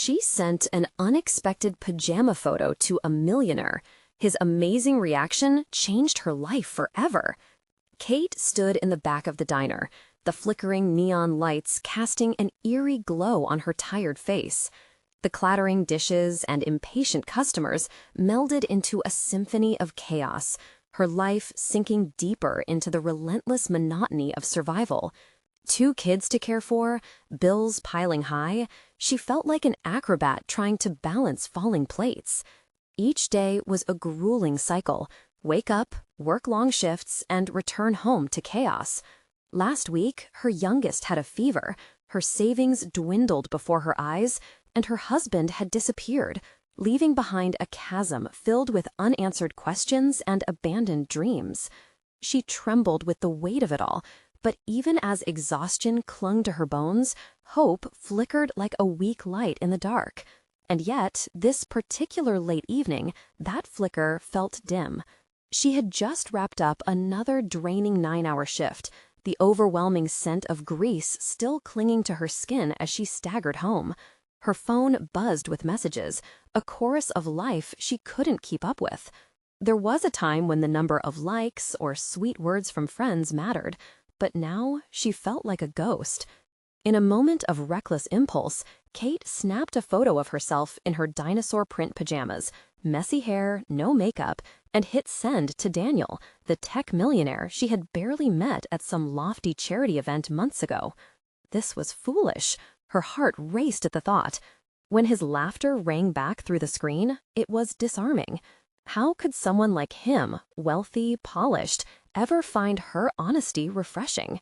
She sent an unexpected pajama photo to a millionaire. His amazing reaction changed her life forever. Kate stood in the back of the diner, the flickering neon lights casting an eerie glow on her tired face. The clattering dishes and impatient customers melded into a symphony of chaos, her life sinking deeper into the relentless monotony of survival. 2 kids to care for, bills piling high, she felt like an acrobat trying to balance falling plates. Each day was a grueling cycle: wake up, work long shifts, and return home to chaos. Last week, her youngest had a fever, her savings dwindled before her eyes, and her husband had disappeared, leaving behind a chasm filled with unanswered questions and abandoned dreams. She trembled with the weight of it all, but even as exhaustion clung to her bones, hope flickered like a weak light in the dark. And yet, this particular late evening, that flicker felt dim. She had just wrapped up another draining 9-hour shift, the overwhelming scent of grease still clinging to her skin as she staggered home. Her phone buzzed with messages, a chorus of life she couldn't keep up with. There was a time when the number of likes or sweet words from friends mattered, but now she felt like a ghost. In a moment of reckless impulse, Kate snapped a photo of herself in her dinosaur print pajamas, messy hair, no makeup, and hit send to Daniel, the tech millionaire she had barely met at some lofty charity event months ago. This was foolish. Her heart raced at the thought. When his laughter rang back through the screen, it was disarming. How could someone like him, wealthy, polished, ever find her honesty refreshing?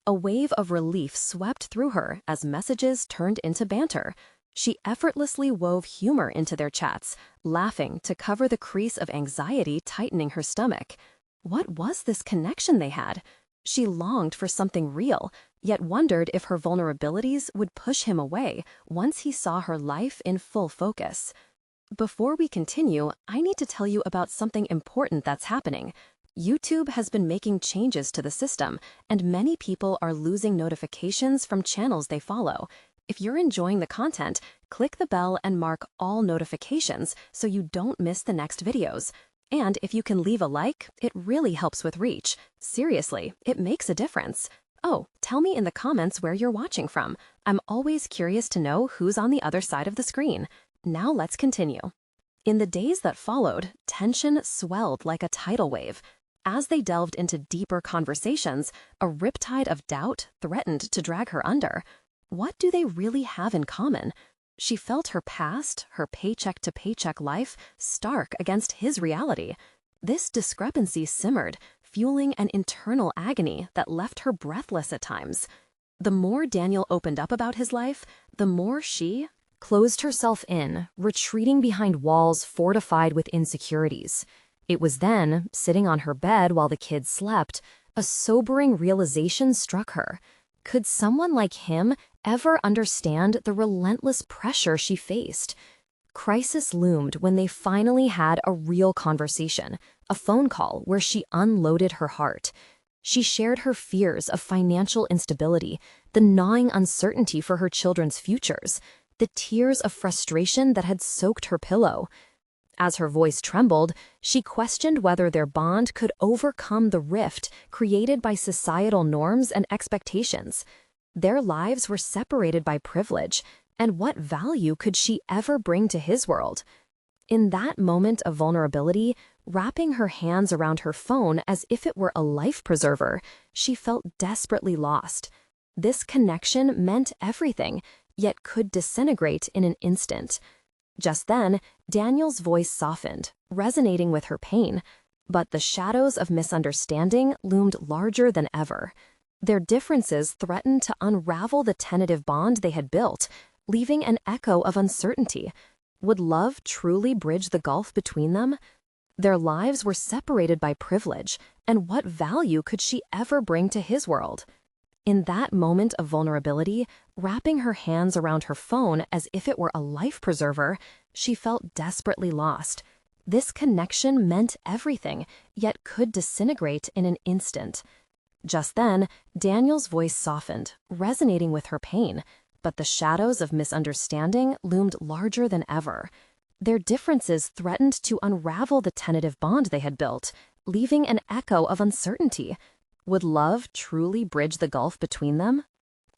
A wave of relief swept through her as messages turned into banter. She effortlessly wove humor into their chats, laughing to cover the crease of anxiety tightening her stomach. What was this connection they had? She longed for something real, yet wondered if her vulnerabilities would push him away once he saw her life in full focus. Before we continue, I need to tell you about something important that's happening. YouTube has been making changes to the system, and many people are losing notifications from channels they follow. If you're enjoying the content, click the bell and mark all notifications so you don't miss the next videos. And if you can leave a like, it really helps with reach. Seriously, it makes a difference. Oh, tell me in the comments where you're watching from. I'm always curious to know who's on the other side of the screen. Now let's continue. In the days that followed, tension swelled like a tidal wave. As they delved into deeper conversations, a riptide of doubt threatened to drag her under. What do they really have in common? She felt her past, her paycheck-to-paycheck life, stark against his reality. This discrepancy simmered, fueling an internal agony that left her breathless at times. The more Daniel opened up about his life, the more she closed herself in, retreating behind walls fortified with insecurities. It was then, sitting on her bed while the kids slept, a sobering realization struck her. Could someone like him ever understand the relentless pressure she faced? Crisis loomed when they finally had a real conversation, a phone call where she unloaded her heart. She shared her fears of financial instability, the gnawing uncertainty for her children's futures, the tears of frustration that had soaked her pillow. As her voice trembled, she questioned whether their bond could overcome the rift created by societal norms and expectations. Their lives were separated by privilege, and what value could she ever bring to his world? In that moment of vulnerability, wrapping her hands around her phone as if it were a life preserver, she felt desperately lost. This connection meant everything, yet could disintegrate in an instant. Just then, Daniel's voice softened, resonating with her pain, but the shadows of misunderstanding loomed larger than ever. Their differences threatened to unravel the tentative bond they had built, leaving an echo of uncertainty. Would love truly bridge the gulf between them? Their lives were separated by privilege, and what value could she ever bring to his world? In that moment of vulnerability, wrapping her hands around her phone as if it were a life preserver, she felt desperately lost. This connection meant everything, yet could disintegrate in an instant. Just then, Daniel's voice softened, resonating with her pain, but the shadows of misunderstanding loomed larger than ever. Their differences threatened to unravel the tentative bond they had built, leaving an echo of uncertainty. Would love truly bridge the gulf between them?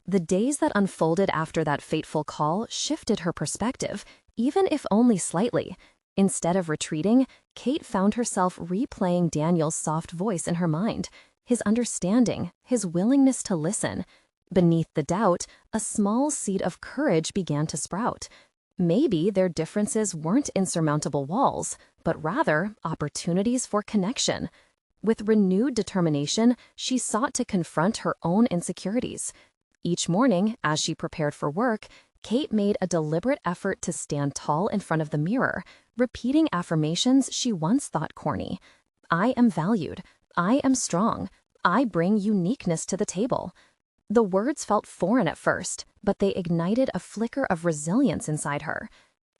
The days that unfolded after that fateful call shifted her perspective, even if only slightly. Instead of retreating, Kate found herself replaying Daniel's soft voice in her mind, his understanding, his willingness to listen. Beneath the doubt, a small seed of courage began to sprout. Maybe their differences weren't insurmountable walls, but rather opportunities for connection. With renewed determination, she sought to confront her own insecurities. Each morning, as she prepared for work, Kate made a deliberate effort to stand tall in front of the mirror, repeating affirmations she once thought corny. I am valued. I am strong. I bring uniqueness to the table. The words felt foreign at first, but they ignited a flicker of resilience inside her.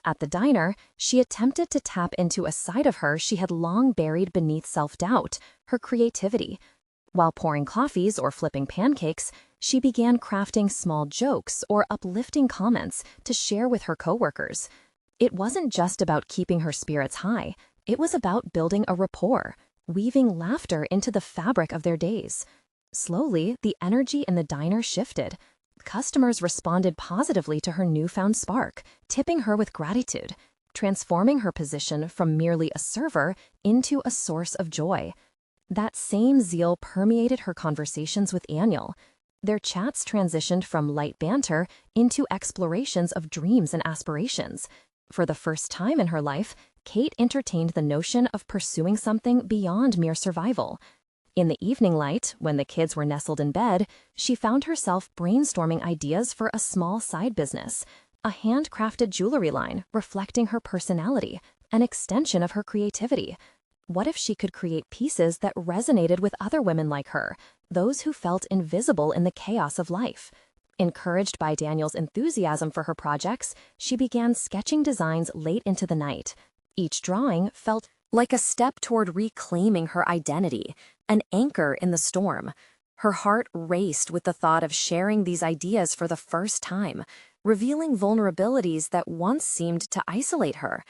At the diner, she attempted to tap into a side of her she had long buried beneath self-doubt, her creativity. While pouring coffees or flipping pancakes, she began crafting small jokes or uplifting comments to share with her coworkers. It wasn't just about keeping her spirits high, it was about building a rapport, weaving laughter into the fabric of their days. Slowly, the energy in the diner shifted. Customers responded positively to her newfound spark, tipping her with gratitude, transforming her position from merely a server into a source of joy. That same zeal permeated her conversations with Daniel. Their chats transitioned from light banter into explorations of dreams and aspirations. For the first time in her life, Kate entertained the notion of pursuing something beyond mere survival. In the evening light, when the kids were nestled in bed, she found herself brainstorming ideas for a small side business, a handcrafted jewelry line reflecting her personality, an extension of her creativity. What if she could create pieces that resonated with other women like her, those who felt invisible in the chaos of life? Encouraged by Daniel's enthusiasm for her projects, she began sketching designs late into the night. Each drawing felt like a step toward reclaiming her identity, an anchor in the storm. Her heart raced with the thought of sharing these ideas for the first time, revealing vulnerabilities that once seemed to isolate her.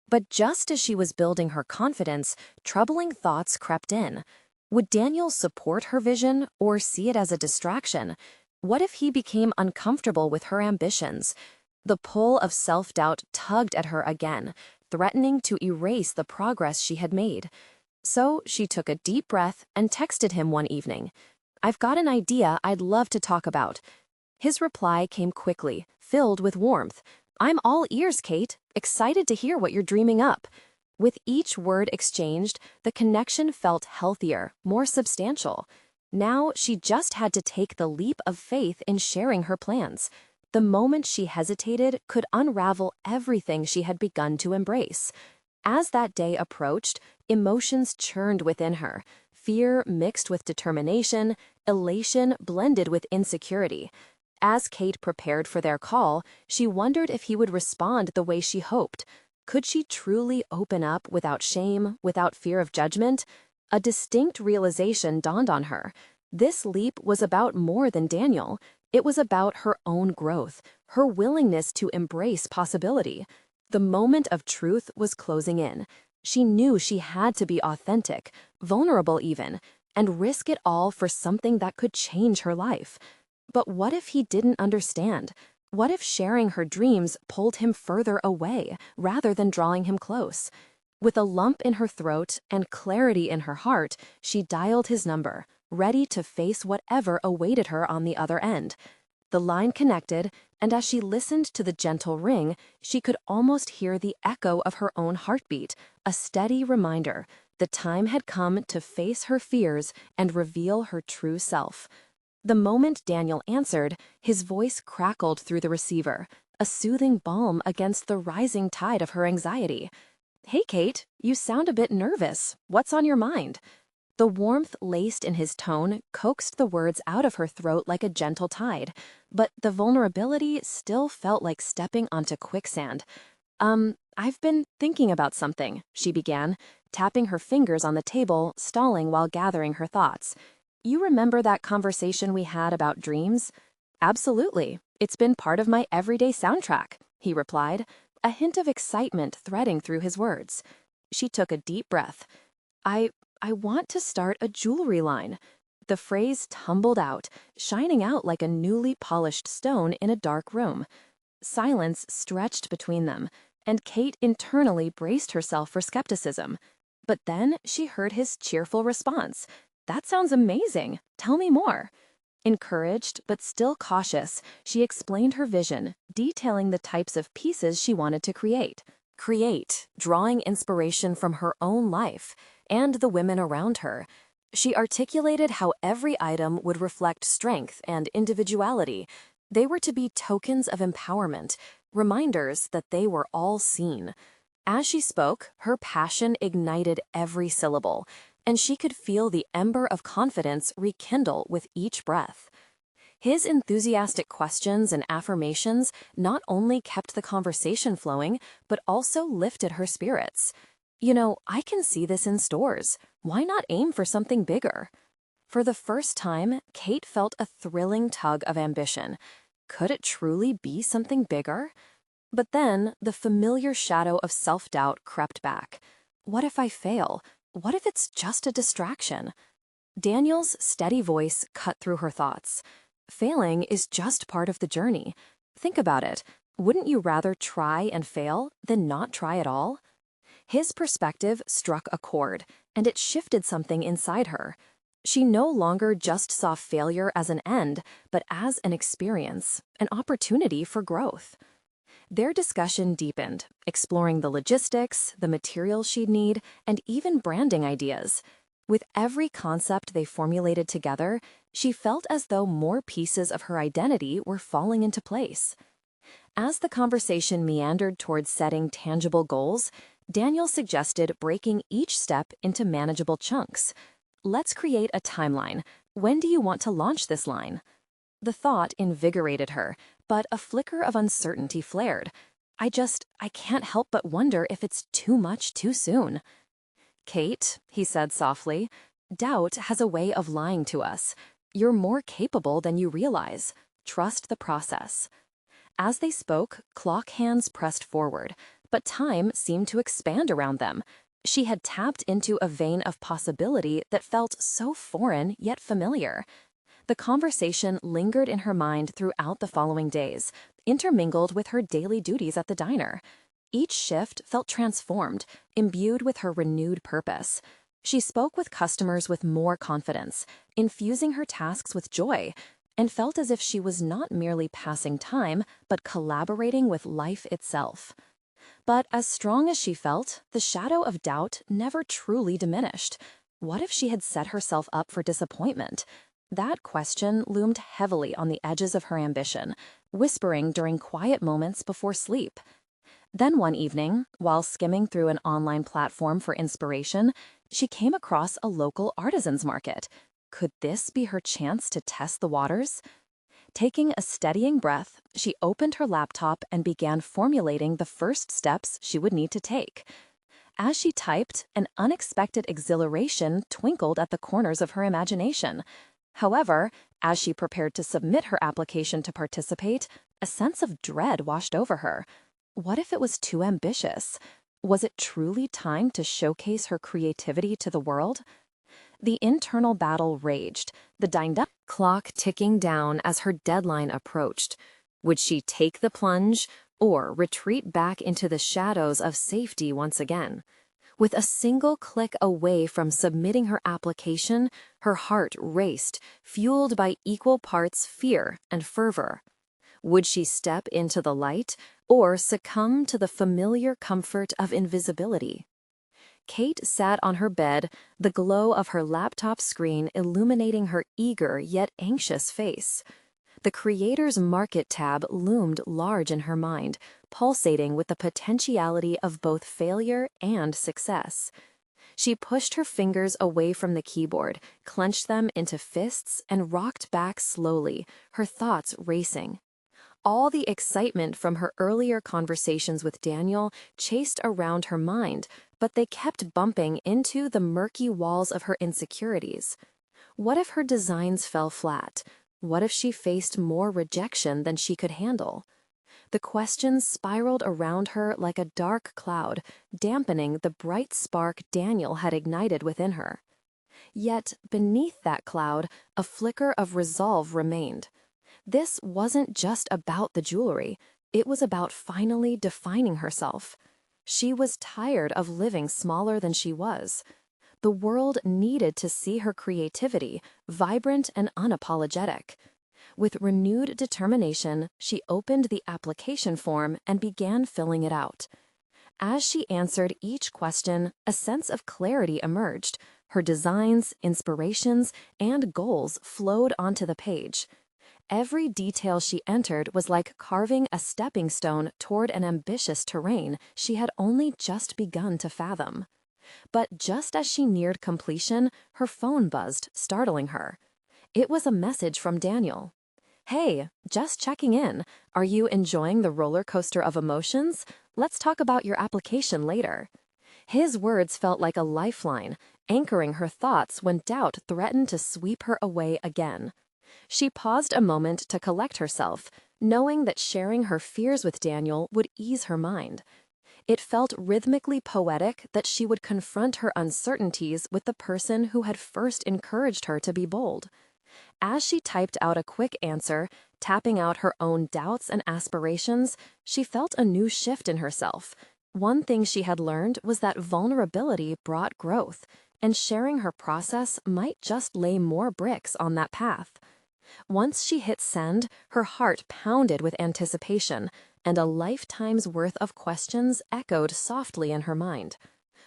But just as she was building her confidence, troubling thoughts crept in. Would Daniel support her vision or see it as a distraction? What if he became uncomfortable with her ambitions? The pull of self-doubt tugged at her again, threatening to erase the progress she had made. So she took a deep breath and texted him one evening. "I've got an idea I'd love to talk about." His reply came quickly, filled with warmth. "I'm all ears, Kate. Excited to hear what you're dreaming up." With each word exchanged, the connection felt healthier, more substantial. Now she just had to take the leap of faith in sharing her plans. The moment she hesitated could unravel everything she had begun to embrace. As that day approached, emotions churned within her. Fear mixed with determination, elation blended with insecurity. As Kate prepared for their call, she wondered if he would respond the way she hoped. Could she truly open up without shame, without fear of judgment? A distinct realization dawned on her. This leap was about more than Daniel. It was about her own growth, her willingness to embrace possibility. The moment of truth was closing in. She knew she had to be authentic, vulnerable even, and risk it all for something that could change her life. But what if he didn't understand? What if sharing her dreams pulled him further away rather than drawing him close? With a lump in her throat and clarity in her heart, she dialed his number, ready to face whatever awaited her on the other end. The line connected, and as she listened to the gentle ring, she could almost hear the echo of her own heartbeat, a steady reminder the time had come to face her fears and reveal her true self. The moment Daniel answered, his voice crackled through the receiver, a soothing balm against the rising tide of her anxiety. "Hey, Kate, you sound a bit nervous. What's on your mind?" The warmth laced in his tone coaxed the words out of her throat like a gentle tide, but the vulnerability still felt like stepping onto quicksand. I've been thinking about something," she began, tapping her fingers on the table, stalling while gathering her thoughts. "You remember that conversation we had about dreams?" Absolutely. It's been part of my everyday soundtrack, he replied, a hint of excitement threading through his words. She took a deep breath. I, I want to start a jewelry line. The phrase tumbled out, shining out like a newly polished stone in a dark room. Silence stretched between them, and Kate internally braced herself for skepticism. But then she heard his cheerful response. That sounds amazing. Tell me more. Encouraged, but still cautious, she explained her vision, detailing the types of pieces she wanted to create, drawing inspiration from her own life and the women around her. She articulated how every item would reflect strength and individuality. They were to be tokens of empowerment, reminders that they were all seen. As she spoke, her passion ignited every syllable, and she could feel the ember of confidence rekindle with each breath. His enthusiastic questions and affirmations not only kept the conversation flowing, but also lifted her spirits. You know, I can see this in stores. Why not aim for something bigger? For the first time, Kate felt a thrilling tug of ambition. Could it truly be something bigger? But then, the familiar shadow of self-doubt crept back. What if I fail? What if it's just a distraction? Daniel's steady voice cut through her thoughts. Failing is just part of the journey. Think about it. Wouldn't you rather try and fail than not try at all? His perspective struck a chord, and it shifted something inside her. She no longer just saw failure as an end, but as an experience, an opportunity for growth. Their discussion deepened, exploring the logistics, the materials she'd need, and even branding ideas. With every concept they formulated together, she felt as though more pieces of her identity were falling into place. As the conversation meandered towards setting tangible goals, Daniel suggested breaking each step into manageable chunks. Let's create a timeline. When do you want to launch this line? The thought invigorated her, but a flicker of uncertainty flared. I can't help but wonder if it's too much too soon. Kate, he said softly, doubt has a way of lying to us. You're more capable than you realize. Trust the process. As they spoke, clock hands pressed forward, but time seemed to expand around them. She had tapped into a vein of possibility that felt so foreign yet familiar. The conversation lingered in her mind throughout the following days, intermingled with her daily duties at the diner. Each shift felt transformed, imbued with her renewed purpose. She spoke with customers with more confidence, infusing her tasks with joy, and felt as if she was not merely passing time, but collaborating with life itself. But as strong as she felt, the shadow of doubt never truly diminished. What if she had set herself up for disappointment? That question loomed heavily on the edges of her ambition, whispering during quiet moments before sleep. Then one evening, while skimming through an online platform for inspiration, she came across a local artisans market. Could this be her chance to test the waters? Taking a steadying breath, she opened her laptop and began formulating the first steps she would need to take. As she typed, an unexpected exhilaration twinkled at the corners of her imagination. However, as she prepared to submit her application to participate, a sense of dread washed over her. What if it was too ambitious? Was it truly time to showcase her creativity to the world? The internal battle raged, the dynamic clock ticking down as her deadline approached. Would she take the plunge or retreat back into the shadows of safety once again? With a single click away from submitting her application, her heart raced, fueled by equal parts fear and fervor. Would she step into the light or succumb to the familiar comfort of invisibility? Kate sat on her bed, the glow of her laptop screen illuminating her eager yet anxious face. The Creators Market tab loomed large in her mind, pulsating with the potentiality of both failure and success. She pushed her fingers away from the keyboard, clenched them into fists, and rocked back slowly, her thoughts racing. All the excitement from her earlier conversations with Daniel chased around her mind, but they kept bumping into the murky walls of her insecurities. What if her designs fell flat? What if she faced more rejection than she could handle? The questions spiraled around her like a dark cloud, dampening the bright spark Daniel had ignited within her. Yet, beneath that cloud, a flicker of resolve remained. This wasn't just about the jewelry. It was about finally defining herself. She was tired of living smaller than she was. The world needed to see her creativity, vibrant and unapologetic. With renewed determination, she opened the application form and began filling it out. As she answered each question, a sense of clarity emerged. Her designs, inspirations, and goals flowed onto the page. Every detail she entered was like carving a stepping stone toward an ambitious terrain she had only just begun to fathom. But just as she neared completion, her phone buzzed, startling her. It was a message from Daniel. "Hey, just checking in. Are you enjoying the roller coaster of emotions? Let's talk about your application later." His words felt like a lifeline, anchoring her thoughts when doubt threatened to sweep her away again. She paused a moment to collect herself, knowing that sharing her fears with Daniel would ease her mind. It felt rhythmically poetic that she would confront her uncertainties with the person who had first encouraged her to be bold. As she typed out a quick answer, tapping out her own doubts and aspirations, she felt a new shift in herself. One thing she had learned was that vulnerability brought growth, and sharing her process might just lay more bricks on that path. Once she hit send, her heart pounded with anticipation, and a lifetime's worth of questions echoed softly in her mind.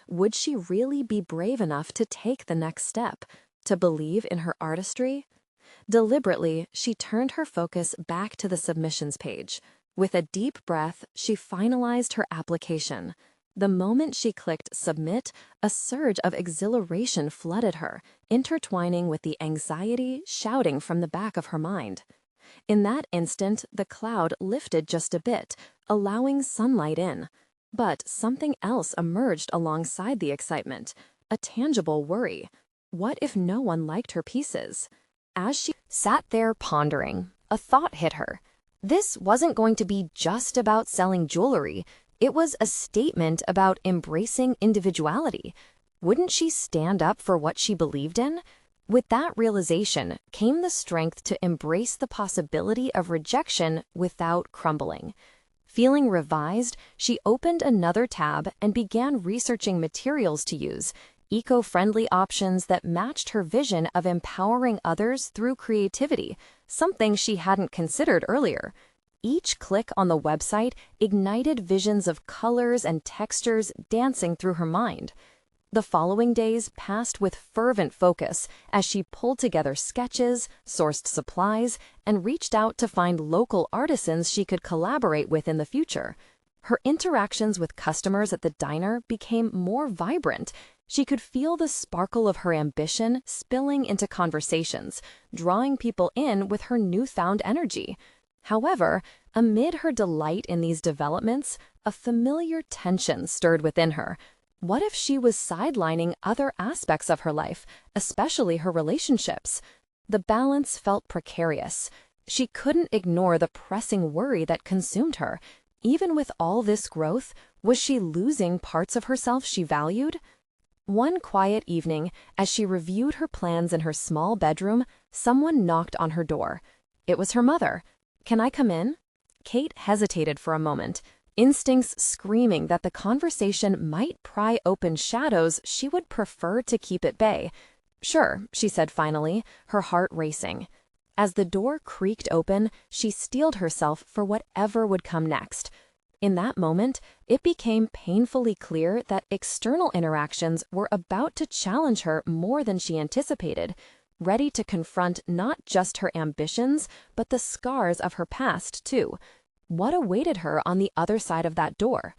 Would she really be brave enough to take the next step, to believe in her artistry? Deliberately, she turned her focus back to the submissions page. With a deep breath, she finalized her application. The moment she clicked submit, a surge of exhilaration flooded her, intertwining with the anxiety shouting from the back of her mind. In that instant, the cloud lifted just a bit, allowing sunlight in. But something else emerged alongside the excitement, a tangible worry. What if no one liked her pieces? As she sat there pondering, a thought hit her. This wasn't going to be just about selling jewelry. It was a statement about embracing individuality. Wouldn't she stand up for what she believed in? With that realization came the strength to embrace the possibility of rejection without crumbling. Feeling revised, she opened another tab and began researching materials to use, eco-friendly options that matched her vision of empowering others through creativity, something she hadn't considered earlier. Each click on the website ignited visions of colors and textures dancing through her mind. The following days passed with fervent focus as she pulled together sketches, sourced supplies, and reached out to find local artisans she could collaborate with in the future. Her interactions with customers at the diner became more vibrant. She could feel the sparkle of her ambition spilling into conversations, drawing people in with her newfound energy. However, amid her delight in these developments, a familiar tension stirred within her. What if she was sidelining other aspects of her life, especially her relationships? The balance felt precarious. She couldn't ignore the pressing worry that consumed her. Even with all this growth, was she losing parts of herself she valued? One quiet evening, as she reviewed her plans in her small bedroom, someone knocked on her door. It was her mother. "Can I come in?" Kate hesitated for a moment, instincts screaming that the conversation might pry open shadows she would prefer to keep at bay. "Sure," she said finally, her heart racing. As the door creaked open, she steeled herself for whatever would come next. In that moment, it became painfully clear that external interactions were about to challenge her more than she anticipated, ready to confront not just her ambitions, but the scars of her past, too. What awaited her on the other side of that door?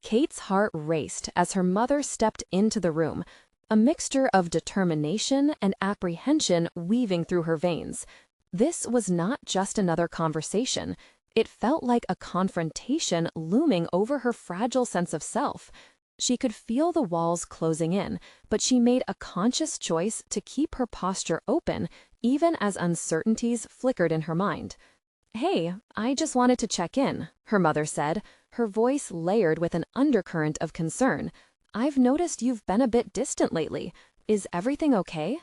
Kate's heart raced as her mother stepped into the room, a mixture of determination and apprehension weaving through her veins. This was not just another conversation. It felt like a confrontation looming over her fragile sense of self. She could feel the walls closing in, but she made a conscious choice to keep her posture open, even as uncertainties flickered in her mind. "Hey, I just wanted to check in," her mother said, her voice layered with an undercurrent of concern. "I've noticed you've been a bit distant lately. Is everything okay?"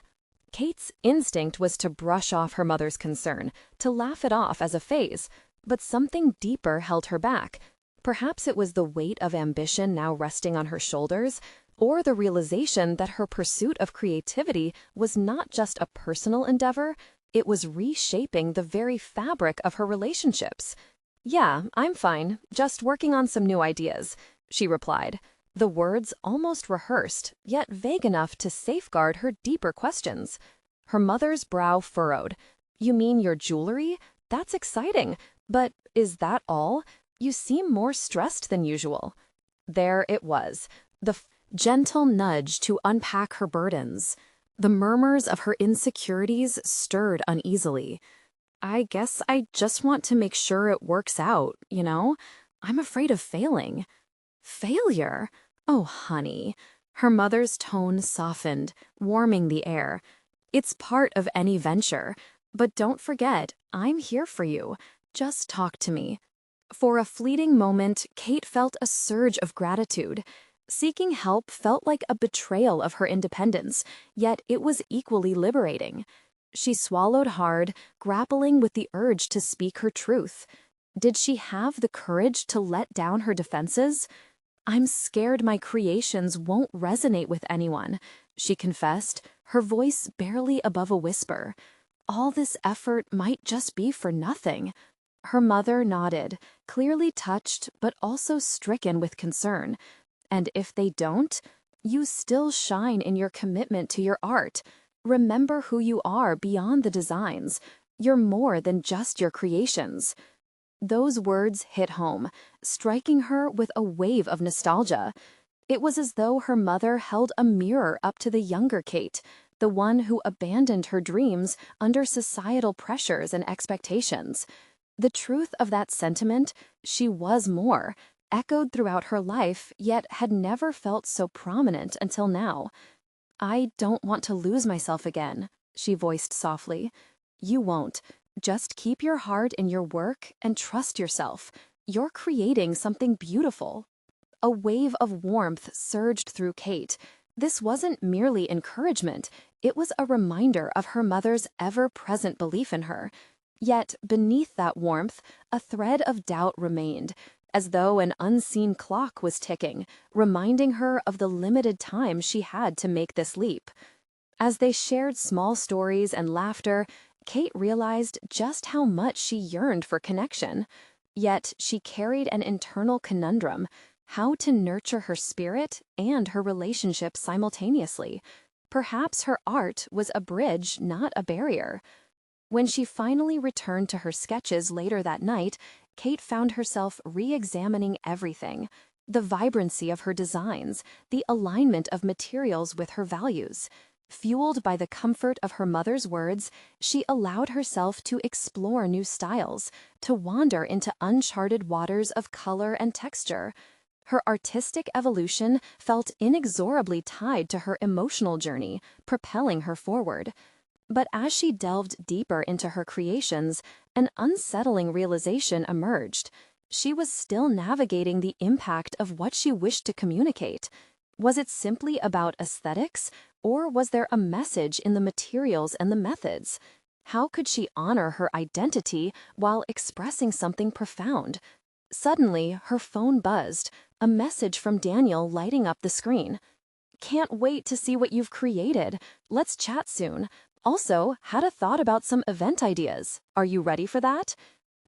Kate's instinct was to brush off her mother's concern, to laugh it off as a phase, but something deeper held her back. Perhaps it was the weight of ambition now resting on her shoulders, or the realization that her pursuit of creativity was not just a personal endeavor, it was reshaping the very fabric of her relationships. "Yeah, I'm fine, just working on some new ideas," she replied, the words almost rehearsed, yet vague enough to safeguard her deeper questions. Her mother's brow furrowed. "You mean your jewelry? That's exciting. But is that all? You seem more stressed than usual." There it was, the gentle nudge to unpack her burdens. The murmurs of her insecurities stirred uneasily. "I guess I just want to make sure it works out, you know? I'm afraid of failing." "Failure? Oh, honey." Her mother's tone softened, warming the air. "It's part of any venture. But don't forget, I'm here for you. Just talk to me." For a fleeting moment, Kate felt a surge of gratitude. Seeking help felt like a betrayal of her independence, yet it was equally liberating. She swallowed hard, grappling with the urge to speak her truth. Did she have the courage to let down her defenses? "I'm scared my creations won't resonate with anyone," she confessed, her voice barely above a whisper. "All this effort might just be for nothing." Her mother nodded, clearly touched but also stricken with concern. "And if they don't, you still shine in your commitment to your art. Remember who you are beyond the designs. You're more than just your creations." Those words hit home, striking her with a wave of nostalgia. It was as though her mother held a mirror up to the younger Kate, the one who abandoned her dreams under societal pressures and expectations. The truth of that sentiment, she was more, echoed throughout her life, yet had never felt so prominent until now. "I don't want to lose myself again," she voiced softly. "You won't. Just keep your heart in your work and trust yourself. You're creating something beautiful." A wave of warmth surged through Kate. This wasn't merely encouragement, it was a reminder of her mother's ever-present belief in her. Yet, beneath that warmth, a thread of doubt remained, as though an unseen clock was ticking, reminding her of the limited time she had to make this leap. As they shared small stories and laughter, Kate realized just how much she yearned for connection. Yet she carried an internal conundrum: how to nurture her spirit and her relationship simultaneously. Perhaps her art was a bridge, not a barrier. When she finally returned to her sketches later that night, Kate found herself re-examining everything: the vibrancy of her designs, the alignment of materials with her values. Fueled by the comfort of her mother's words, she allowed herself to explore new styles, to wander into uncharted waters of color and texture. Her artistic evolution felt inexorably tied to her emotional journey, propelling her forward. But as she delved deeper into her creations, an unsettling realization emerged. She was still navigating the impact of what she wished to communicate. Was it simply about aesthetics, or was there a message in the materials and the methods? How could she honor her identity while expressing something profound? Suddenly, her phone buzzed, a message from Daniel lighting up the screen. "Can't wait to see what you've created. Let's chat soon. Also, had a thought about some event ideas. Are you ready for that?"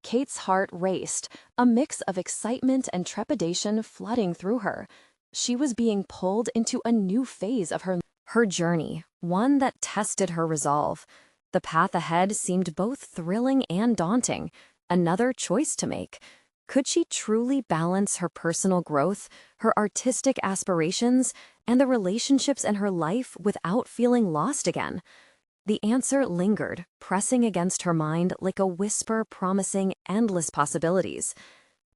Kate's heart raced, a mix of excitement and trepidation flooding through her. She was being pulled into a new phase of her journey, one that tested her resolve. The path ahead seemed both thrilling and daunting, another choice to make. Could she truly balance her personal growth, her artistic aspirations, and the relationships in her life without feeling lost again? The answer lingered, pressing against her mind like a whisper promising endless possibilities.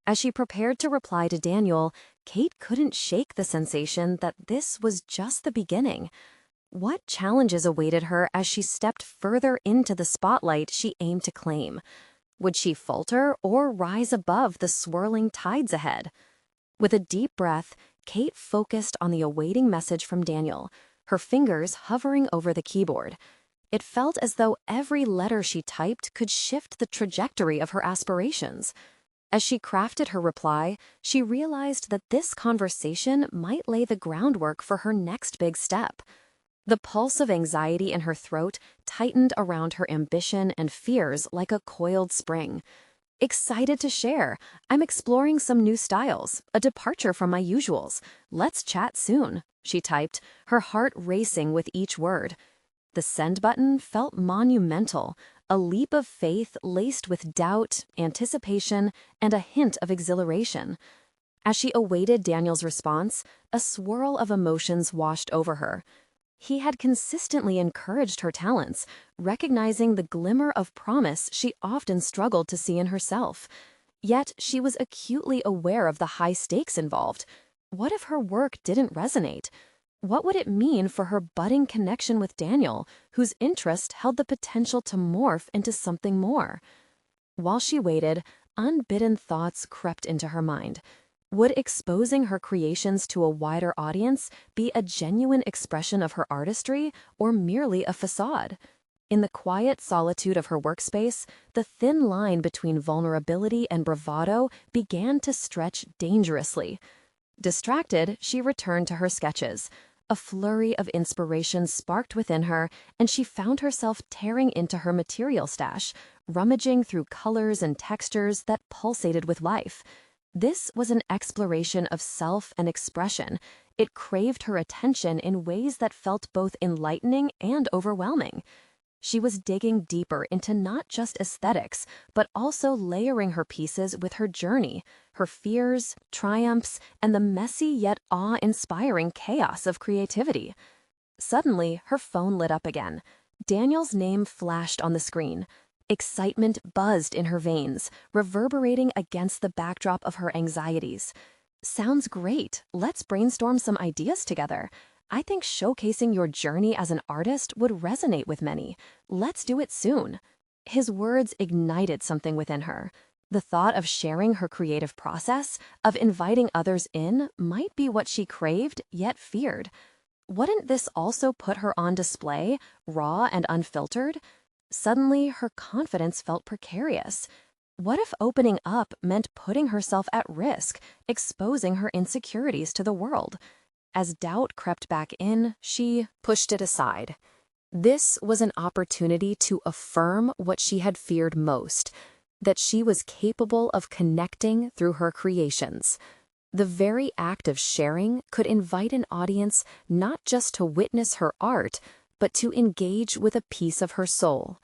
As she prepared to reply to Daniel, Kate couldn't shake the sensation that this was just the beginning. What challenges awaited her as she stepped further into the spotlight she aimed to claim? Would she falter or rise above the swirling tides ahead? With a deep breath, Kate focused on the awaiting message from Daniel, her fingers hovering over the keyboard. It felt as though every letter she typed could shift the trajectory of her aspirations. As she crafted her reply, she realized that this conversation might lay the groundwork for her next big step. The pulse of anxiety in her throat tightened around her ambition and fears like a coiled spring. Excited to share, I'm exploring some new styles, a departure from my usuals. Let's chat soon, she typed, her heart racing with each word. The send button felt monumental, a leap of faith laced with doubt, anticipation, and a hint of exhilaration. As she awaited Daniel's response, a swirl of emotions washed over her. He had consistently encouraged her talents, recognizing the glimmer of promise she often struggled to see in herself. Yet she was acutely aware of the high stakes involved. What if her work didn't resonate? What would it mean for her budding connection with Daniel, whose interest held the potential to morph into something more? While she waited, unbidden thoughts crept into her mind. Would exposing her creations to a wider audience be a genuine expression of her artistry or merely a facade? In the quiet solitude of her workspace, the thin line between vulnerability and bravado began to stretch dangerously. Distracted, she returned to her sketches. A flurry of inspiration sparked within her, and she found herself tearing into her material stash, rummaging through colors and textures that pulsated with life. This was an exploration of self and expression. It craved her attention in ways that felt both enlightening and overwhelming. She was digging deeper into not just aesthetics, but also layering her pieces with her journey, her fears, triumphs, and the messy yet awe-inspiring chaos of creativity. Suddenly, her phone lit up again. Daniel's name flashed on the screen. Excitement buzzed in her veins, reverberating against the backdrop of her anxieties. "Sounds great. Let's brainstorm some ideas together. I think showcasing your journey as an artist would resonate with many. Let's do it soon." His words ignited something within her. The thought of sharing her creative process, of inviting others in, might be what she craved yet feared. Wouldn't this also put her on display, raw and unfiltered? Suddenly, her confidence felt precarious. What if opening up meant putting herself at risk, exposing her insecurities to the world? As doubt crept back in, she pushed it aside. This was an opportunity to affirm what she had feared most, that she was capable of connecting through her creations. The very act of sharing could invite an audience not just to witness her art, but to engage with a piece of her soul.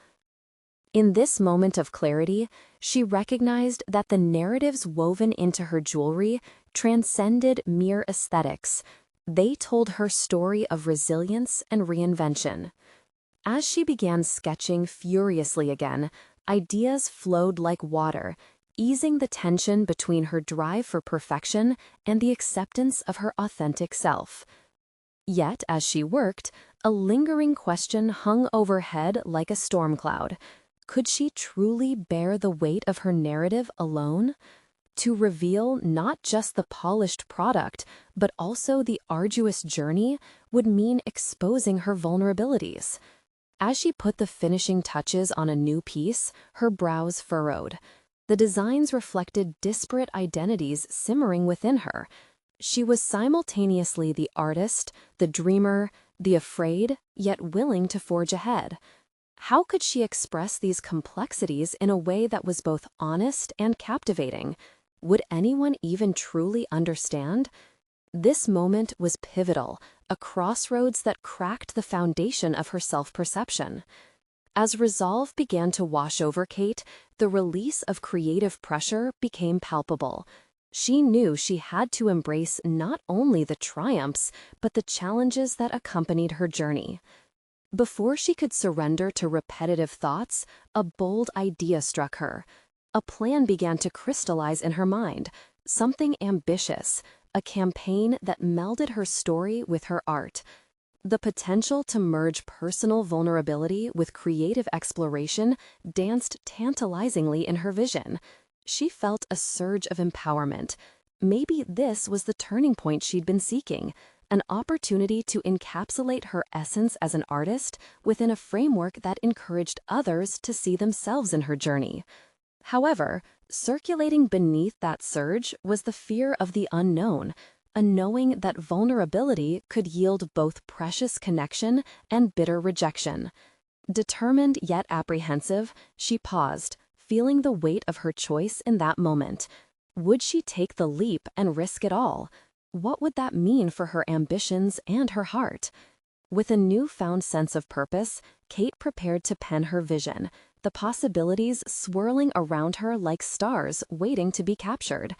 In this moment of clarity, she recognized that the narratives woven into her jewelry transcended mere aesthetics. They told her story of resilience and reinvention. As she began sketching furiously again, ideas flowed like water, easing the tension between her drive for perfection and the acceptance of her authentic self. Yet, as she worked, a lingering question hung overhead like a storm cloud. Could she truly bear the weight of her narrative alone? To reveal not just the polished product, but also the arduous journey would mean exposing her vulnerabilities. As she put the finishing touches on a new piece, her brows furrowed. The designs reflected disparate identities simmering within her. She was simultaneously the artist, the dreamer, the afraid, yet willing to forge ahead. How could she express these complexities in a way that was both honest and captivating? Would anyone even truly understand? This moment was pivotal, a crossroads that cracked the foundation of her self-perception. As resolve began to wash over Kate, the release of creative pressure became palpable. She knew she had to embrace not only the triumphs, but the challenges that accompanied her journey. Before she could surrender to repetitive thoughts, a bold idea struck her. A plan began to crystallize in her mind, something ambitious, a campaign that melded her story with her art. The potential to merge personal vulnerability with creative exploration danced tantalizingly in her vision. She felt a surge of empowerment. Maybe this was the turning point she'd been seeking, an opportunity to encapsulate her essence as an artist within a framework that encouraged others to see themselves in her journey. However, circulating beneath that surge was the fear of the unknown, a knowing that vulnerability could yield both precious connection and bitter rejection. Determined yet apprehensive, she paused, feeling the weight of her choice in that moment. Would she take the leap and risk it all? What would that mean for her ambitions and her heart? With a newfound sense of purpose, Kate prepared to pen her vision, the possibilities swirling around her like stars waiting to be captured.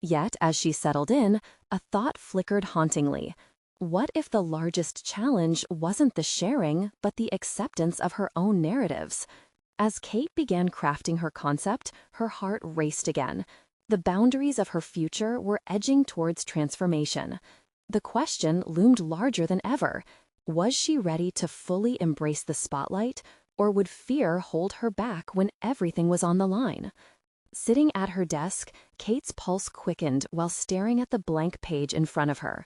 Yet, as she settled in, a thought flickered hauntingly. What if the largest challenge wasn't the sharing, but the acceptance of her own narratives? As Kate began crafting her concept, her heart raced again. The boundaries of her future were edging towards transformation. The question loomed larger than ever. Was she ready to fully embrace the spotlight, or would fear hold her back when everything was on the line? Sitting at her desk, Kate's pulse quickened while staring at the blank page in front of her.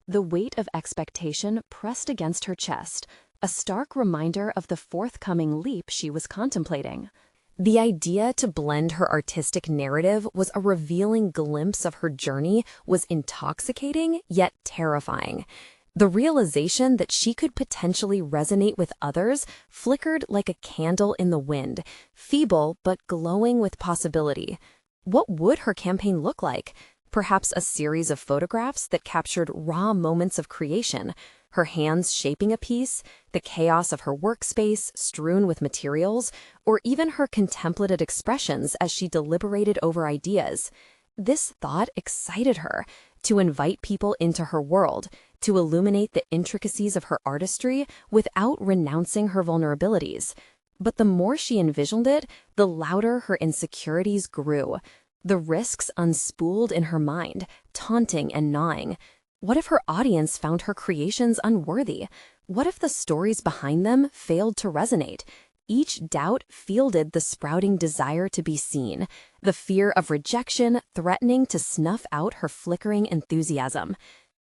The weight of expectation pressed against her chest, a stark reminder of the forthcoming leap she was contemplating. The idea to blend her artistic narrative was a revealing glimpse of her journey was intoxicating yet terrifying. The realization that she could potentially resonate with others flickered like a candle in the wind, feeble but glowing with possibility. What would her campaign look like? Perhaps a series of photographs that captured raw moments of creation, her hands shaping a piece, the chaos of her workspace strewn with materials, or even her contemplative expressions as she deliberated over ideas. This thought excited her, to invite people into her world, to illuminate the intricacies of her artistry without renouncing her vulnerabilities. But the more she envisioned it, the louder her insecurities grew. The risks unspooled in her mind, taunting and gnawing. What if her audience found her creations unworthy? What if the stories behind them failed to resonate? Each doubt fielded the sprouting desire to be seen, the fear of rejection threatening to snuff out her flickering enthusiasm.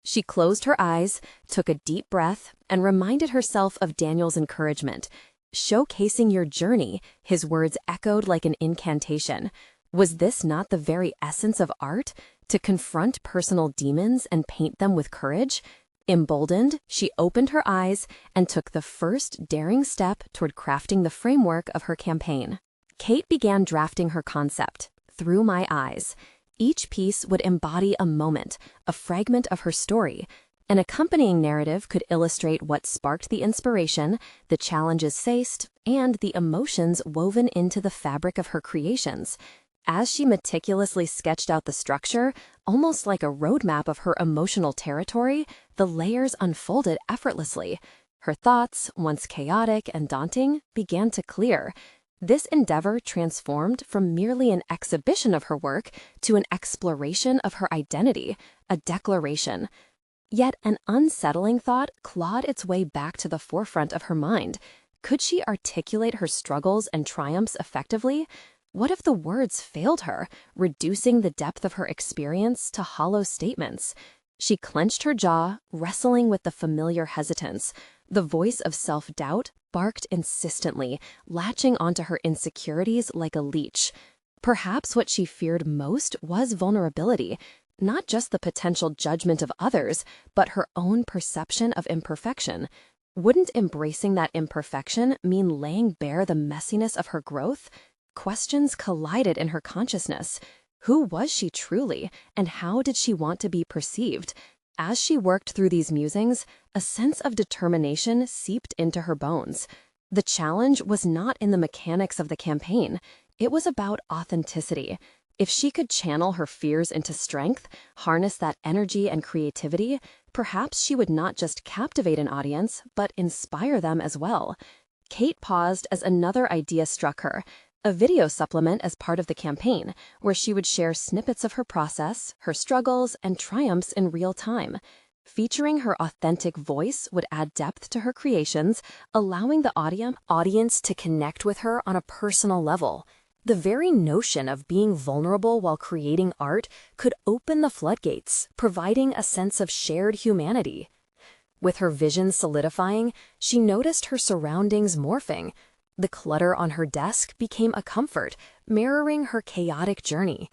She closed her eyes, took a deep breath, and reminded herself of Daniel's encouragement. Showcasing your journey, his words echoed like an incantation. Was this not the very essence of art? To confront personal demons and paint them with courage? Emboldened, she opened her eyes and took the first daring step toward crafting the framework of her campaign. Kate began drafting her concept, Through My Eyes. Each piece would embody a moment, a fragment of her story. An accompanying narrative could illustrate what sparked the inspiration, the challenges faced, and the emotions woven into the fabric of her creations. As she meticulously sketched out the structure, almost like a roadmap of her emotional territory, the layers unfolded effortlessly. Her thoughts, once chaotic and daunting, began to clear. This endeavor transformed from merely an exhibition of her work to an exploration of her identity, a declaration. Yet an unsettling thought clawed its way back to the forefront of her mind. Could she articulate her struggles and triumphs effectively? What if the words failed her, reducing the depth of her experience to hollow statements? She clenched her jaw, wrestling with the familiar hesitance. The voice of self-doubt barked insistently, latching onto her insecurities like a leech. Perhaps what she feared most was vulnerability, not just the potential judgment of others, but her own perception of imperfection. Wouldn't embracing that imperfection mean laying bare the messiness of her growth? Questions collided in her consciousness. Who was she truly, and how did she want to be perceived? As she worked through these musings, a sense of determination seeped into her bones. The challenge was not in the mechanics of the campaign. It was about authenticity. If she could channel her fears into strength, harness that energy and creativity, perhaps she would not just captivate an audience, but inspire them as well. Kate paused as another idea struck her. A video supplement as part of the campaign, where she would share snippets of her process, her struggles, and triumphs in real time. Featuring her authentic voice would add depth to her creations, allowing the audience to connect with her on a personal level. The very notion of being vulnerable while creating art could open the floodgates, providing a sense of shared humanity. With her vision solidifying, she noticed her surroundings morphing. The clutter on her desk became a comfort, mirroring her chaotic journey.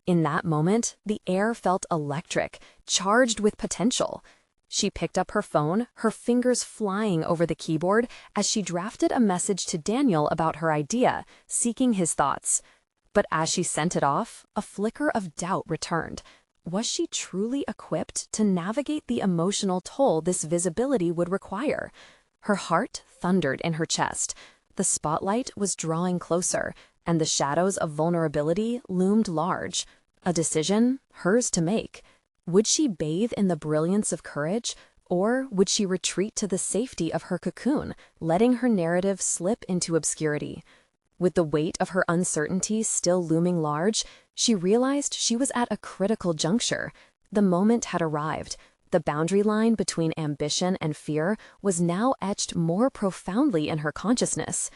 In that moment, the air felt electric, charged with potential. She picked up her phone, her fingers flying over the keyboard as she drafted a message to Daniel about her idea, seeking his thoughts. But as she sent it off, a flicker of doubt returned. Was she truly equipped to navigate the emotional toll this visibility would require? Her heart thundered in her chest. The spotlight was drawing closer, and the shadows of vulnerability loomed large. A decision, hers to make. Would she bathe in the brilliance of courage, or would she retreat to the safety of her cocoon, letting her narrative slip into obscurity? With the weight of her uncertainty still looming large, she realized she was at a critical juncture. The moment had arrived. The boundary line between ambition and fear was now etched more profoundly in her consciousness.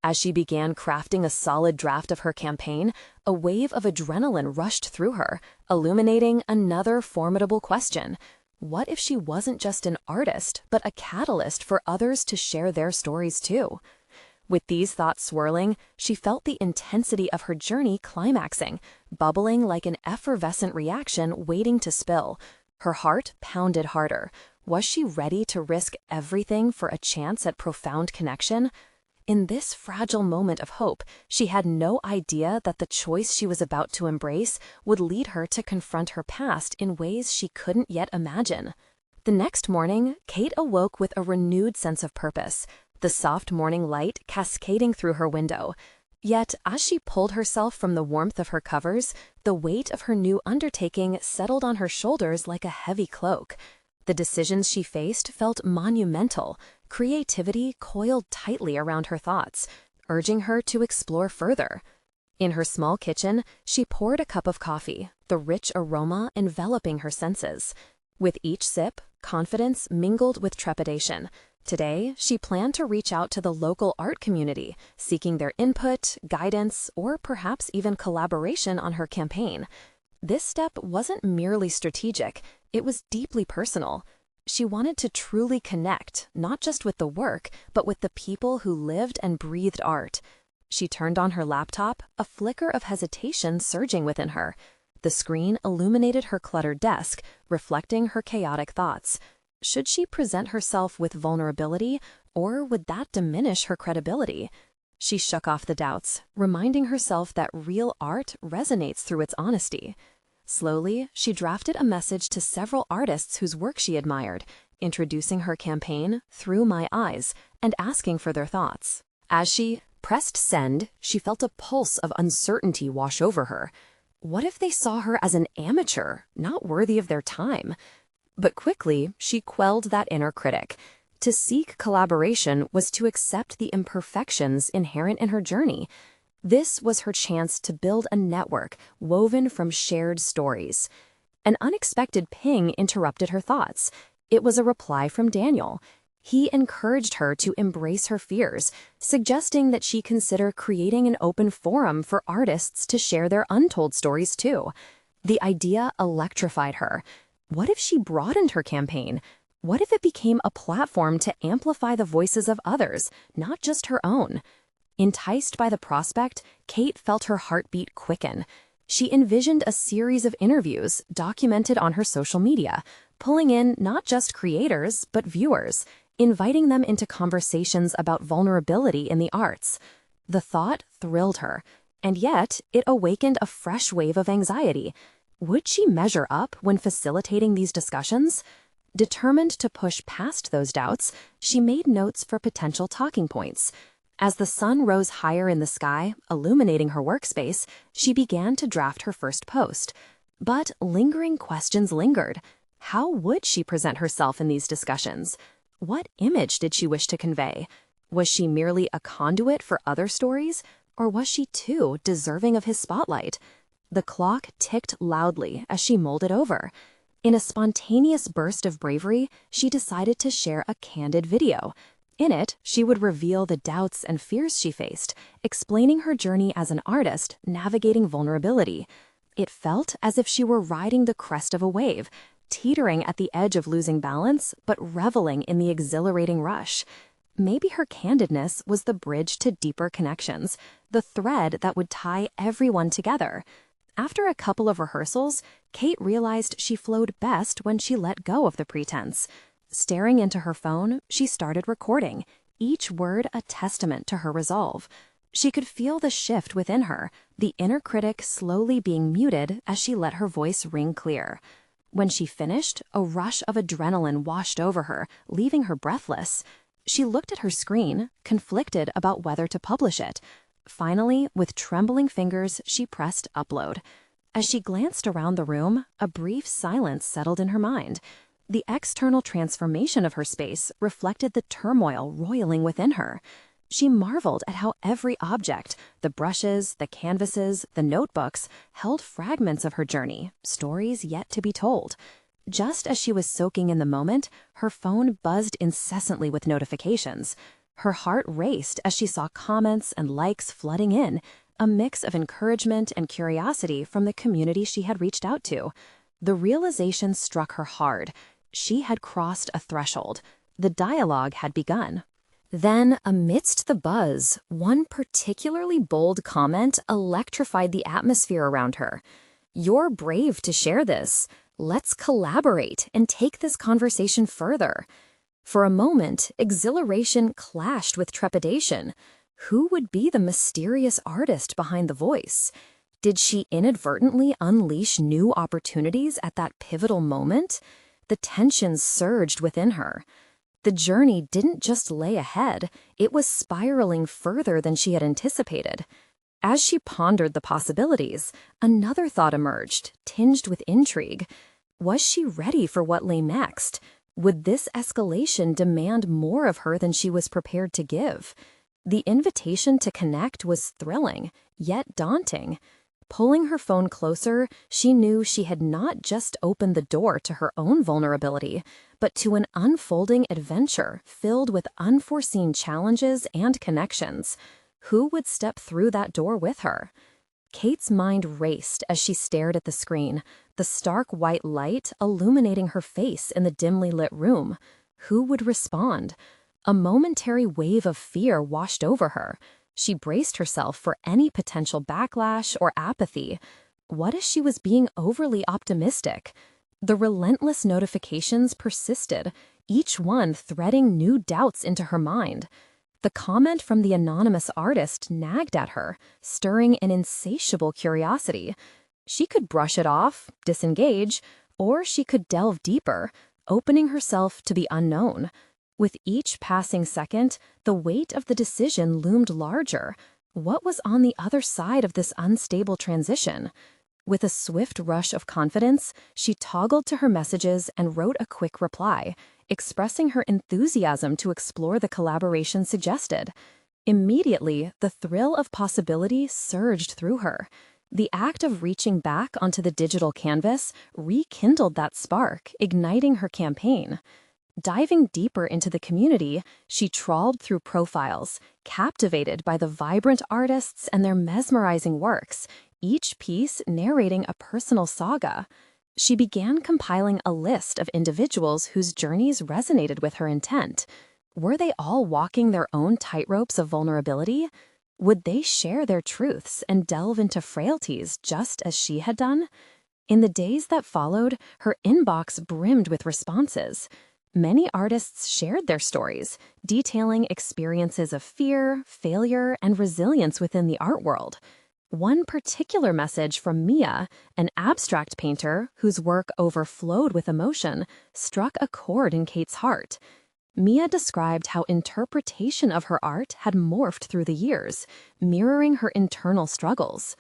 As she began crafting a solid draft of her campaign, a wave of adrenaline rushed through her, illuminating another formidable question. What if she wasn't just an artist, but a catalyst for others to share their stories too? With these thoughts swirling, she felt the intensity of her journey climaxing, bubbling like an effervescent reaction waiting to spill. Her heart pounded harder. Was she ready to risk everything for a chance at profound connection? In this fragile moment of hope, she had no idea that the choice she was about to embrace would lead her to confront her past in ways she couldn't yet imagine. The next morning, Kate awoke with a renewed sense of purpose, the soft morning light cascading through her window. Yet, as she pulled herself from the warmth of her covers, the weight of her new undertaking settled on her shoulders like a heavy cloak. The decisions she faced felt monumental. Creativity coiled tightly around her thoughts, urging her to explore further. In her small kitchen, she poured a cup of coffee, the rich aroma enveloping her senses. With each sip, confidence mingled with trepidation. Today, she planned to reach out to the local art community, seeking their input, guidance, or perhaps even collaboration on her campaign. This step wasn't merely strategic, it was deeply personal. She wanted to truly connect, not just with the work, but with the people who lived and breathed art. She turned on her laptop, a flicker of hesitation surging within her. The screen illuminated her cluttered desk, reflecting her chaotic thoughts. Should she present herself with vulnerability, or would that diminish her credibility? She shook off the doubts, reminding herself that real art resonates through its honesty. Slowly, she drafted a message to several artists whose work she admired, introducing her campaign through my eyes and asking for their thoughts. As she pressed send, she felt a pulse of uncertainty wash over her. What if they saw her as an amateur, not worthy of their time? But quickly, she quelled that inner critic. To seek collaboration was to accept the imperfections inherent in her journey. This was her chance to build a network woven from shared stories. An unexpected ping interrupted her thoughts. It was a reply from Daniel. He encouraged her to embrace her fears, suggesting that she consider creating an open forum for artists to share their untold stories too. The idea electrified her. What if she broadened her campaign? What if it became a platform to amplify the voices of others, not just her own? Enticed by the prospect, Kate felt her heartbeat quicken. She envisioned a series of interviews documented on her social media, pulling in not just creators, but viewers, inviting them into conversations about vulnerability in the arts. The thought thrilled her, and yet it awakened a fresh wave of anxiety. Would she measure up when facilitating these discussions? Determined to push past those doubts, she made notes for potential talking points. As the sun rose higher in the sky, illuminating her workspace, she began to draft her first post. But lingering questions lingered. How would she present herself in these discussions? What image did she wish to convey? Was she merely a conduit for other stories, or was she too deserving of his spotlight? The clock ticked loudly as she mulled it over. In a spontaneous burst of bravery, she decided to share a candid video. In it, she would reveal the doubts and fears she faced, explaining her journey as an artist navigating vulnerability. It felt as if she were riding the crest of a wave, teetering at the edge of losing balance, but reveling in the exhilarating rush. Maybe her candidness was the bridge to deeper connections, the thread that would tie everyone together. After a couple of rehearsals, Kate realized she flowed best when she let go of the pretense. Staring into her phone, she started recording, each word a testament to her resolve. She could feel the shift within her, the inner critic slowly being muted as she let her voice ring clear. When she finished, a rush of adrenaline washed over her, leaving her breathless. She looked at her screen, conflicted about whether to publish it. Finally, with trembling fingers, she pressed upload. As she glanced around the room, a brief silence settled in her mind. The external transformation of her space reflected the turmoil roiling within her. She marveled at how every object, the brushes, the canvases, the notebooks, held fragments of her journey, stories yet to be told. Just as she was soaking in the moment, her phone buzzed incessantly with notifications. Her heart raced as she saw comments and likes flooding in, a mix of encouragement and curiosity from the community she had reached out to. The realization struck her hard. She had crossed a threshold. The dialogue had begun. Then, amidst the buzz, one particularly bold comment electrified the atmosphere around her. "You're brave to share this. Let's collaborate and take this conversation further." For a moment, exhilaration clashed with trepidation. Who would be the mysterious artist behind the voice? Did she inadvertently unleash new opportunities at that pivotal moment? The tension surged within her. The journey didn't just lay ahead, it was spiraling further than she had anticipated. As she pondered the possibilities, another thought emerged, tinged with intrigue. Was she ready for what lay next? Would this escalation demand more of her than she was prepared to give? The invitation to connect was thrilling, yet daunting. Pulling her phone closer, she knew she had not just opened the door to her own vulnerability, but to an unfolding adventure filled with unforeseen challenges and connections. Who would step through that door with her? Kate's mind raced as she stared at the screen, the stark white light illuminating her face in the dimly lit room. Who would respond? A momentary wave of fear washed over her. She braced herself for any potential backlash or apathy. What if she was being overly optimistic? The relentless notifications persisted, each one threading new doubts into her mind. The comment from the anonymous artist nagged at her, stirring an insatiable curiosity. She could brush it off, disengage, or she could delve deeper, opening herself to the unknown. With each passing second, the weight of the decision loomed larger. What was on the other side of this unstable transition? With a swift rush of confidence, she toggled to her messages and wrote a quick reply, expressing her enthusiasm to explore the collaboration suggested. Immediately, the thrill of possibility surged through her. The act of reaching back onto the digital canvas rekindled that spark, igniting her campaign. Diving deeper into the community, she trawled through profiles, captivated by the vibrant artists and their mesmerizing works, each piece narrating a personal saga. She began compiling a list of individuals whose journeys resonated with her intent. Were they all walking their own tightropes of vulnerability? Would they share their truths and delve into frailties just as she had done? In the days that followed, her inbox brimmed with responses. Many artists shared their stories, detailing experiences of fear, failure, and resilience within the art world. One particular message from Mia, an abstract painter whose work overflowed with emotion, struck a chord in Kate's heart. Mia described how interpretation of her art had morphed through the years, mirroring her internal struggles.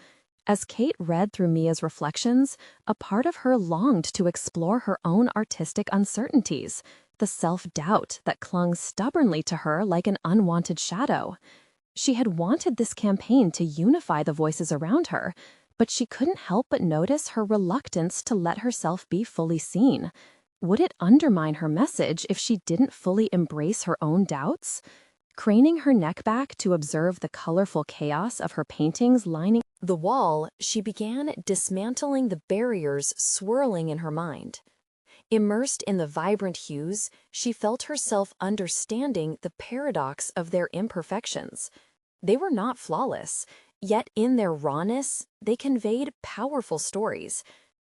As Kate read through Mia's reflections, a part of her longed to explore her own artistic uncertainties, the self-doubt that clung stubbornly to her like an unwanted shadow. She had wanted this campaign to unify the voices around her, but she couldn't help but notice her reluctance to let herself be fully seen. Would it undermine her message if she didn't fully embrace her own doubts? Craning her neck back to observe the colorful chaos of her paintings lining the wall, she began dismantling the barriers swirling in her mind. Immersed in the vibrant hues, she felt herself understanding the paradox of their imperfections. They were not flawless, yet in their rawness, they conveyed powerful stories.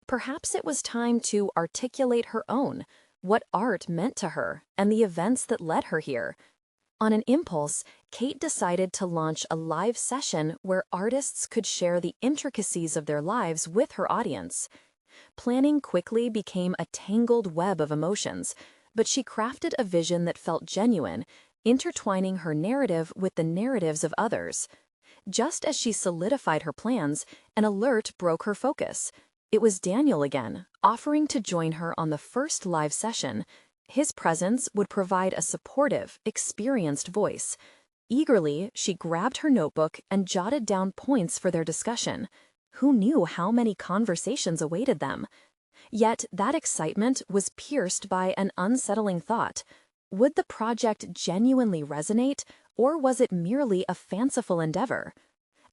Perhaps it was time to articulate her own, what art meant to her, and the events that led her here. On an impulse, Kate decided to launch a live session where artists could share the intricacies of their lives with her audience. Planning quickly became a tangled web of emotions, but she crafted a vision that felt genuine, intertwining her narrative with the narratives of others. Just as she solidified her plans, an alert broke her focus. It was Daniel again, offering to join her on the first live session. His presence would provide a supportive, experienced voice. Eagerly, she grabbed her notebook and jotted down points for their discussion. Who knew how many conversations awaited them? Yet that excitement was pierced by an unsettling thought. Would the project genuinely resonate, or was it merely a fanciful endeavor?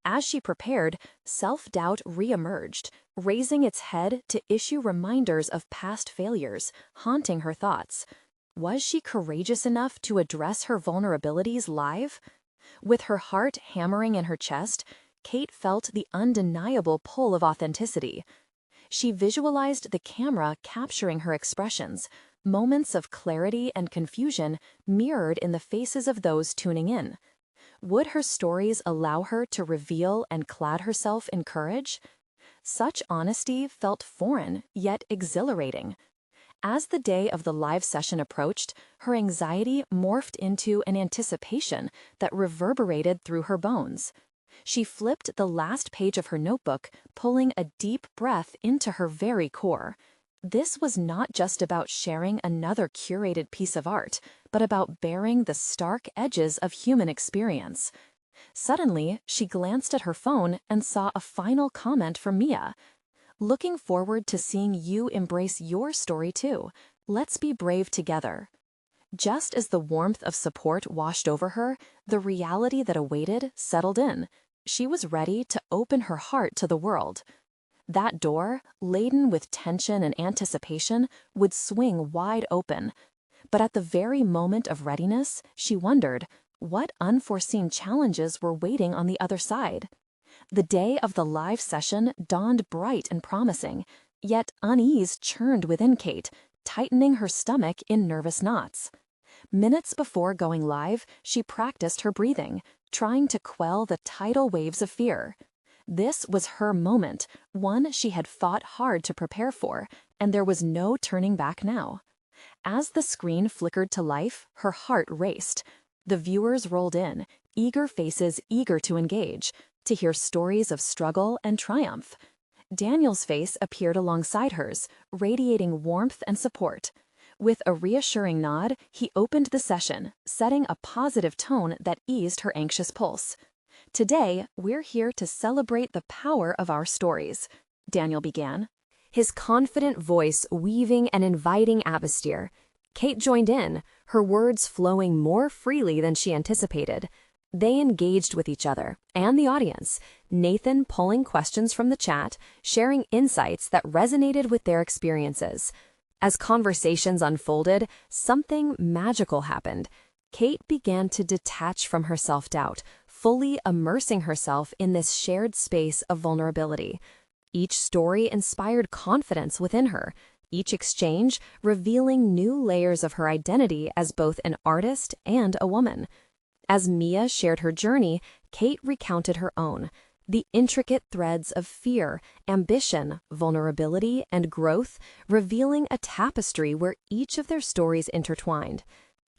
As she prepared, self-doubt re-emerged, raising its head to issue reminders of past failures, haunting her thoughts. Was she courageous enough to address her vulnerabilities live? With her heart hammering in her chest, Kate felt the undeniable pull of authenticity. She visualized the camera capturing her expressions, moments of clarity and confusion mirrored in the faces of those tuning in. Would her stories allow her to reveal and clad herself in courage? Such honesty felt foreign, yet exhilarating. As the day of the live session approached, her anxiety morphed into an anticipation that reverberated through her bones. She flipped the last page of her notebook, pulling a deep breath into her very core. This was not just about sharing another curated piece of art, but about bearing the stark edges of human experience. Suddenly, she glanced at her phone and saw a final comment from Mia. Looking forward to seeing you embrace your story too. Let's be brave together. Just as the warmth of support washed over her, the reality that awaited settled in. She was ready to open her heart to the world. That door, laden with tension and anticipation, would swing wide open. But at the very moment of readiness, she wondered, what unforeseen challenges were waiting on the other side? The day of the live session dawned bright and promising, yet unease churned within Kate, tightening her stomach in nervous knots. Minutes before going live, she practiced her breathing, trying to quell the tidal waves of fear. This was her moment, one she had fought hard to prepare for, and there was no turning back now. As the screen flickered to life, her heart raced. The viewers rolled in, eager faces eager to engage, to hear stories of struggle and triumph. Daniel's face appeared alongside hers, radiating warmth and support. With a reassuring nod, he opened the session, setting a positive tone that eased her anxious pulse. Today, we're here to celebrate the power of our stories, Daniel began, his confident voice weaving an inviting atmosphere. Kate joined in, her words flowing more freely than she anticipated. They engaged with each other and the audience, Nathan pulling questions from the chat, sharing insights that resonated with their experiences. As conversations unfolded, something magical happened. Kate began to detach from her self-doubt, fully immersing herself in this shared space of vulnerability. Each story inspired confidence within her, each exchange revealing new layers of her identity as both an artist and a woman. As Mia shared her journey, Kate recounted her own, the intricate threads of fear, ambition, vulnerability, and growth, revealing a tapestry where each of their stories intertwined.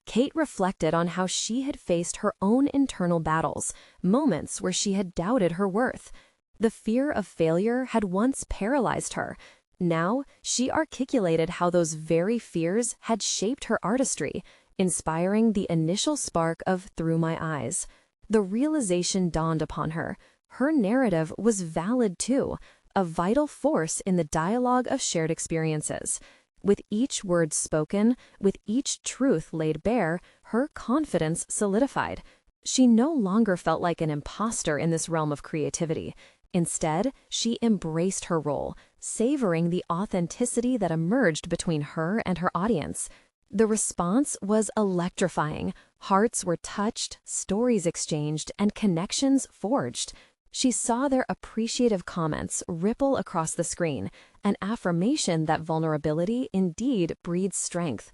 Kate reflected on how she had faced her own internal battles, moments where she had doubted her worth. The fear of failure had once paralyzed her. Now, she articulated how those very fears had shaped her artistry, inspiring the initial spark of Through My Eyes. The realization dawned upon her. her narrative was valid too, a vital force in the dialogue of shared experiences. With each word spoken, with each truth laid bare, her confidence solidified. She no longer felt like an imposter in this realm of creativity. Instead, she embraced her role, savoring the authenticity that emerged between her and her audience. The response was electrifying. Hearts were touched, stories exchanged, and connections forged. She saw their appreciative comments ripple across the screen, an affirmation that vulnerability indeed breeds strength.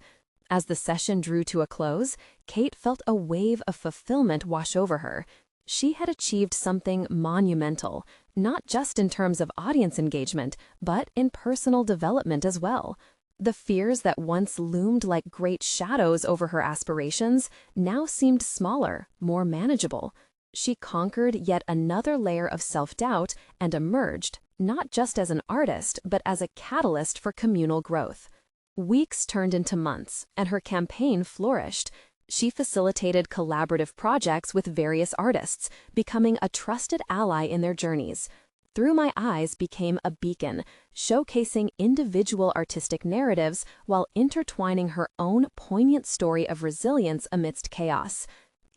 As the session drew to a close, Kate felt a wave of fulfillment wash over her. She had achieved something monumental, not just in terms of audience engagement, but in personal development as well. The fears that once loomed like great shadows over her aspirations now seemed smaller, more manageable. She conquered yet another layer of self-doubt and emerged, not just as an artist, but as a catalyst for communal growth. Weeks turned into months, and her campaign flourished. She facilitated collaborative projects with various artists, becoming a trusted ally in their journeys. Through My Eyes became a beacon, showcasing individual artistic narratives while intertwining her own poignant story of resilience amidst chaos.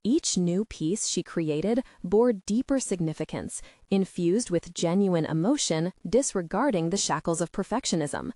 Each new piece she created bore deeper significance, infused with genuine emotion, disregarding the shackles of perfectionism.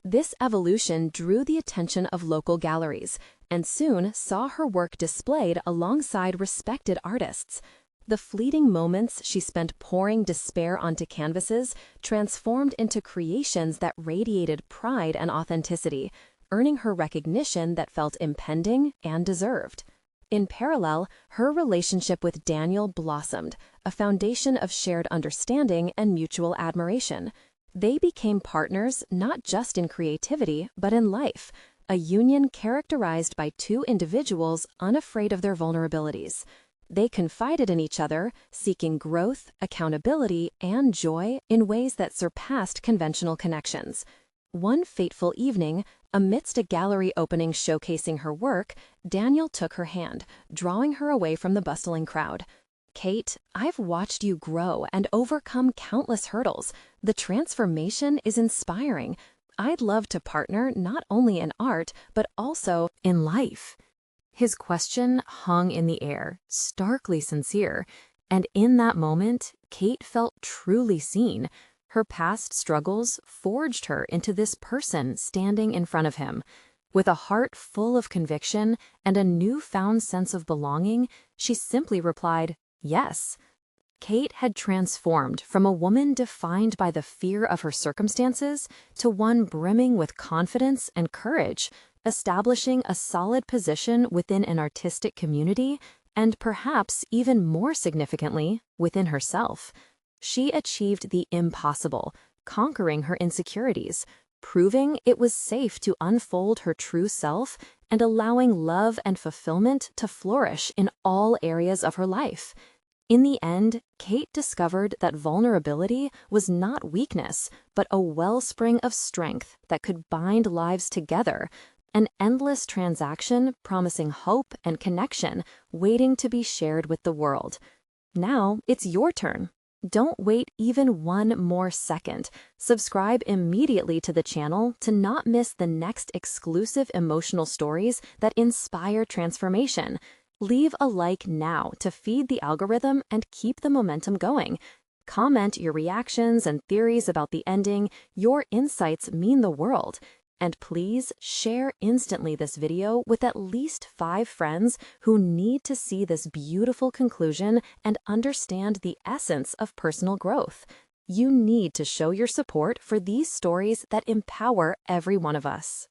This evolution drew the attention of local galleries, and soon saw her work displayed alongside respected artists. The fleeting moments she spent pouring despair onto canvases transformed into creations that radiated pride and authenticity, earning her recognition that felt impending and deserved. In parallel, her relationship with Daniel blossomed, a foundation of shared understanding and mutual admiration. They became partners not just in creativity, but in life, a union characterized by two individuals unafraid of their vulnerabilities. They confided in each other, seeking growth, accountability, and joy in ways that surpassed conventional connections. One fateful evening, amidst a gallery opening showcasing her work, Daniel took her hand, drawing her away from the bustling crowd. "Kate, I've watched you grow and overcome countless hurdles. The transformation is inspiring. I'd love to partner not only in art, but also in life." His question hung in the air, starkly sincere, and in that moment, Kate felt truly seen. Her past struggles forged her into this person standing in front of him. With a heart full of conviction and a newfound sense of belonging, she simply replied, "Yes." Kate had transformed from a woman defined by the fear of her circumstances to one brimming with confidence and courage, establishing a solid position within an artistic community and perhaps even more significantly, within herself. She achieved the impossible, conquering her insecurities, proving it was safe to unfold her true self and allowing love and fulfillment to flourish in all areas of her life. In the end, Kate discovered that vulnerability was not weakness, but a wellspring of strength that could bind lives together, an endless transaction promising hope and connection waiting to be shared with the world. Now it's your turn. Don't wait even one more second. Subscribe immediately to the channel to not miss the next exclusive emotional stories that inspire transformation. Leave a like now to feed the algorithm and keep the momentum going. Comment your reactions and theories about the ending. Your insights mean the world. And please share instantly this video with at least 5 friends who need to see this beautiful conclusion and understand the essence of personal growth. You need to show your support for these stories that empower every one of us.